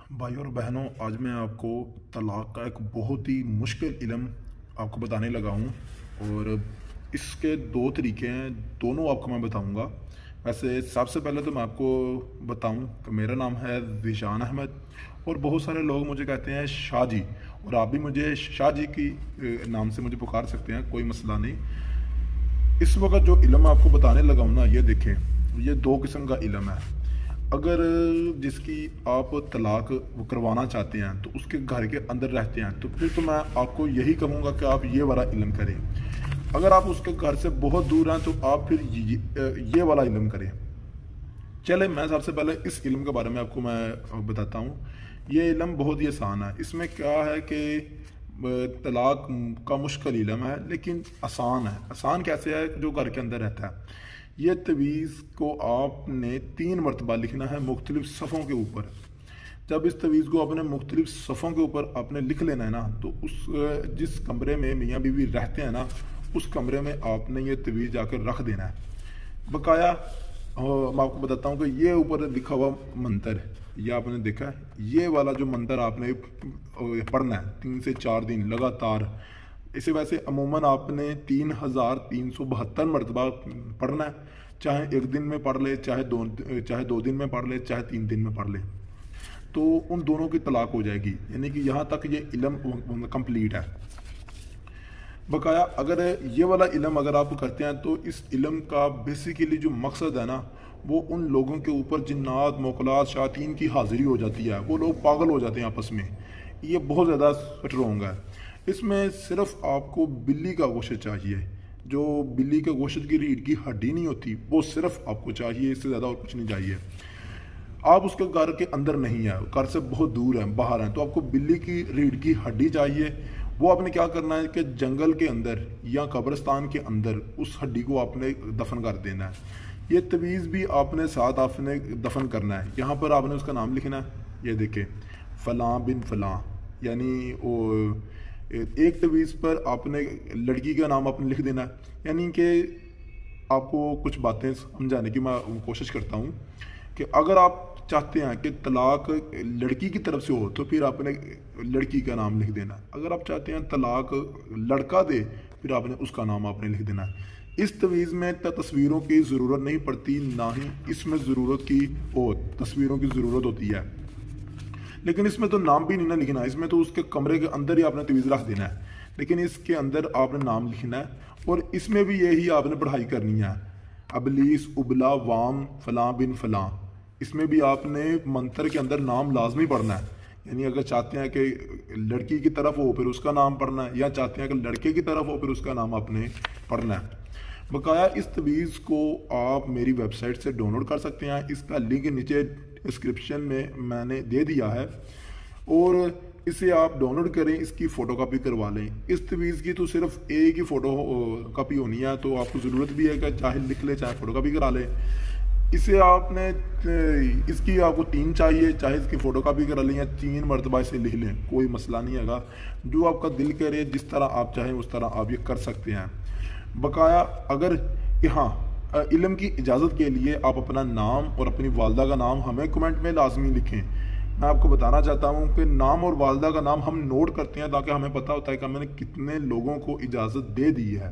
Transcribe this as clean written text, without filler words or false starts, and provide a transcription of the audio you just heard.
भाइयों और बहनों, आज मैं आपको तलाक़ का एक बहुत ही मुश्किल इल्म आपको बताने लगा हूँ। और इसके दो तरीके हैं, दोनों आपको मैं बताऊँगा। वैसे सबसे पहले तो मैं आपको बताऊँ कि मेरा नाम है ज़ीशान अहमद, और बहुत सारे लोग मुझे कहते हैं शाह जी, और आप भी मुझे शाह जी की नाम से मुझे पुकार सकते हैं, कोई मसला नहीं। इस वक्त जो इल्म आपको बताने लगा हूँ ना, ये देखें, ये दो किस्म का इल्म है। अगर जिसकी आप तलाक वो करवाना चाहते हैं तो उसके घर के अंदर रहते हैं, तो फिर तो मैं आपको यही कहूँगा कि आप ये वाला इल्म करें। अगर आप उसके घर से बहुत दूर हैं तो आप फिर ये वाला इल्म करें। चले, मैं सबसे पहले इस इल्म के बारे में आपको मैं बताता हूँ। ये इल्म बहुत ही आसान है। इसमें क्या है कि तलाक का मुश्किल इल्म है, लेकिन आसान है। आसान कैसे है? जो घर के अंदर रहता है, ये तवीज़ को आपने 3 मरतबा लिखना है मुख्तलिफ सफ़ों के ऊपर। जब इस तवीज़ को आपने मुख्तलिफ सफ़ों के ऊपर आपने लिख लेना है ना, तो उस जिस कमरे में मियाँ बीवी रहते हैं ना, उस कमरे में आपने ये तवीज़ जाकर रख देना है। बकाया मैं आपको बताता हूँ कि ये ऊपर लिखा हुआ मंतर, ये आपने देखा है, ये वाला जो मंतर आपने पढ़ना है 3 से 4 दिन लगातार। इसे वैसे अमूमन आपने 3372 मरतबा पढ़ना है। चाहे एक दिन में पढ़ ले, चाहे दो दिन में पढ़ ले, चाहे 3 दिन में पढ़ ले, तो उन दोनों की तलाक हो जाएगी। यानी कि यहाँ तक ये इल्म कंप्लीट है। बकाया अगर ये वाला इल्म अगर आप करते हैं तो इस इल्म का बेसिकली जो मकसद है ना, वो उन लोगों के ऊपर जिन्नात मोकलात शायातीन की हाज़िरी हो जाती है। वो लोग पागल हो जाते हैं आपस में। ये बहुत ज़्यादा स्ट्रॉन्ग है। इसमें सिर्फ आपको बिल्ली का गोश्त चाहिए। जो बिल्ली के गोश्त की रीढ़ की हड्डी नहीं होती, वो सिर्फ आपको चाहिए, इससे ज़्यादा और कुछ नहीं चाहिए। आप उसके घर के अंदर नहीं है, घर से बहुत दूर है, बाहर हैं, तो आपको बिल्ली की रीढ़ की हड्डी चाहिए। वो आपने क्या करना है कि जंगल के अंदर या कब्रिस्तान के अंदर उस हड्डी को आपने दफन कर देना है। ये तवीज़ भी आपने साथ आपने दफन करना है। यहाँ पर आपने उसका नाम लिखना है। ये देखें, फ़लाँ बिन फ़लाँ, यानी वो एक तवीज़ पर आपने लड़की का नाम आपने लिख देना है। यानी कि आपको कुछ बातें समझाने की मैं कोशिश करता हूँ कि अगर आप चाहते हैं कि तलाक लड़की की तरफ से हो, तो फिर आपने लड़की का नाम लिख देना। अगर आप चाहते हैं तलाक लड़का दे, फिर आपने उसका नाम आपने लिख देना। इस तवीज़ में तस्वीरों की ज़रूरत नहीं पड़ती, ना ही इसमें ज़रूरत की तस्वीरों की ज़रूरत होती है। लेकिन इसमें तो नाम भी नहीं ना लिखना, इसमें तो उसके कमरे के अंदर ही आपने तवीज़ रख देना है। लेकिन इसके अंदर आपने नाम लिखना है, और इसमें भी यही आपने पढ़ाई करनी है। अबलीस उबला वाम फ़लाँ बिन फ़लाँ, इसमें भी आपने मंतर के अंदर नाम लाजमी पढ़ना है। यानी अगर चाहते हैं कि लड़की की तरफ हो, फिर उसका नाम पढ़ना है, या चाहते हैं कि लड़के की तरफ हो, फिर उसका नाम आपने पढ़ना है। बकाया इस तवीज़ को आप मेरी वेबसाइट से डाउनलोड कर सकते हैं। इसका लिंक नीचे डिस्क्रिप्शन में मैंने दे दिया है, और इसे आप डाउनलोड करें, इसकी फ़ोटो कापी करवा लें। इस तवीज़ की तो सिर्फ एक ही फ़ोटो कापी होनी है, तो आपको ज़रूरत भी है कि चाहे लिख ले चाहे फ़ोटो कापी करा लें। इसे आपने इसकी आपको 3 चाहिए, चाहे इसकी फ़ोटो कापी करा लें या 3 मरतबा इसे लिख लें, कोई मसला नहीं है। जो आपका दिल करे, जिस तरह आप चाहें उस तरह आप ये कर सकते हैं। बकाया अगर हाँ इल्म की इजाज़त के लिए आप अपना नाम और अपनी वालदा का नाम हमें कमेंट में लाजमी लिखें। मैं आपको बताना चाहता हूँ कि नाम और वालदा का नाम हम नोट करते हैं, ताकि हमें पता होता है कि हमने कितने लोगों को इजाज़त दे दी है।